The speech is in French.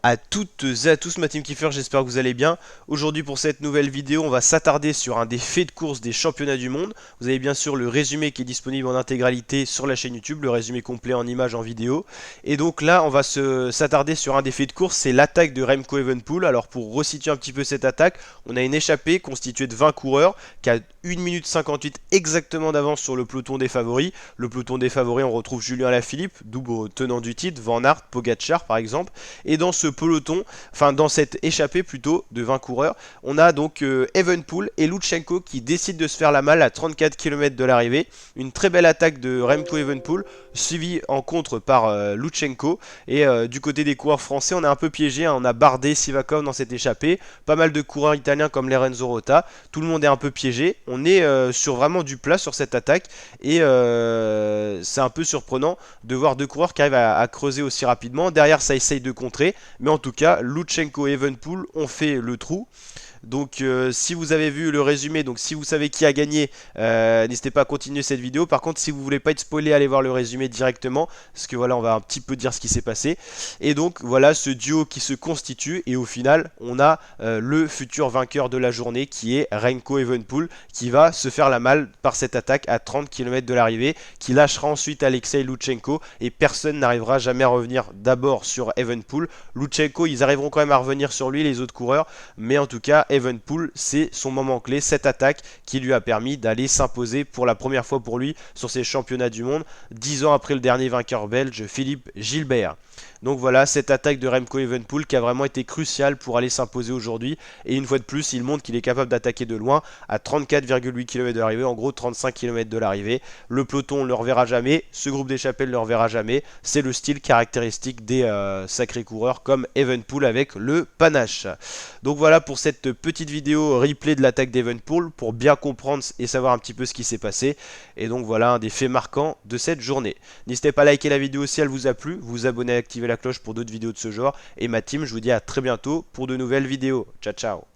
à toutes et à tous ma team kiffer, j'espère que vous allez bien. Aujourd'hui pour cette nouvelle vidéo, on va s'attarder sur un des faits de course des championnats du monde. Vous avez bien sûr le résumé qui est disponible en intégralité sur la chaîne YouTube, le résumé complet en images, en vidéo. Et donc là, on va s'attarder sur un des faits de course, c'est l'attaque de Remco Evenepoel. Alors pour resituer un petit peu cette attaque, on a une échappée constituée de 20 coureurs qui a 1 minute 58 exactement d'avance sur le peloton des favoris. Le peloton des favoris, on retrouve Julien Alaphilippe, double tenant du titre, Van Aert, Pogacar par exemple. Et dans ce peloton, enfin dans cette échappée plutôt de 20 coureurs, on a donc Evenepoel et Lutsenko qui décident de se faire la malle à 34 km de l'arrivée. Une très belle attaque de Remco Evenepoel, suivie en contre par Lutsenko. Et du côté des coureurs français, on est un peu piégé, hein. On a Bardet, Sivakov dans cette échappée, pas mal de coureurs italiens comme Lorenzo Rota. Tout le monde est un peu piégé. On est sur vraiment du plat sur cette attaque et c'est un peu surprenant de voir deux coureurs qui arrivent à creuser aussi rapidement. Derrière, ça essaye de contrer, mais en tout cas, Lutsenko et Evenepoel ont fait le trou. Donc si vous avez vu le résumé, donc si vous savez qui a gagné, n'hésitez pas à continuer cette vidéo. Par contre, si vous voulez pas être spoilé, allez voir le résumé directement, parce que voilà, on va un petit peu dire ce qui s'est passé. Et donc voilà ce duo qui se constitue, et au final, on a le futur vainqueur de la journée qui est Remco Evenepoel, qui va se faire la malle par cette attaque à 30 km de l'arrivée, qui lâchera ensuite Alexei Lutsenko, et personne n'arrivera jamais à revenir d'abord sur Evenepoel. Lutsenko, ils arriveront quand même à revenir sur lui, les autres coureurs, mais en tout cas, Evenepoel, c'est son moment clé, cette attaque qui lui a permis d'aller s'imposer pour la première fois pour lui sur ces championnats du monde, 10 ans après le dernier vainqueur belge, Philippe Gilbert. Donc voilà, cette attaque de Remco Evenepoel qui a vraiment été cruciale pour aller s'imposer aujourd'hui. Et une fois de plus, il montre qu'il est capable d'attaquer de loin à 34,8 km de l'arrivée, en gros 35 km de l'arrivée. Le peloton, on ne le reverra jamais, ce groupe d'échappée ne le reverra jamais. C'est le style caractéristique des sacrés coureurs comme Evenepoel avec le panache. Donc voilà pour cette petite vidéo replay de l'attaque d'Evenepoel pour bien comprendre et savoir un petit peu ce qui s'est passé. Et donc voilà un des faits marquants de cette journée. N'hésitez pas à liker la vidéo si elle vous a plu, vous abonner, activer la cloche pour d'autres vidéos de ce genre. Et ma team, je vous dis à très bientôt pour de nouvelles vidéos. Ciao ciao.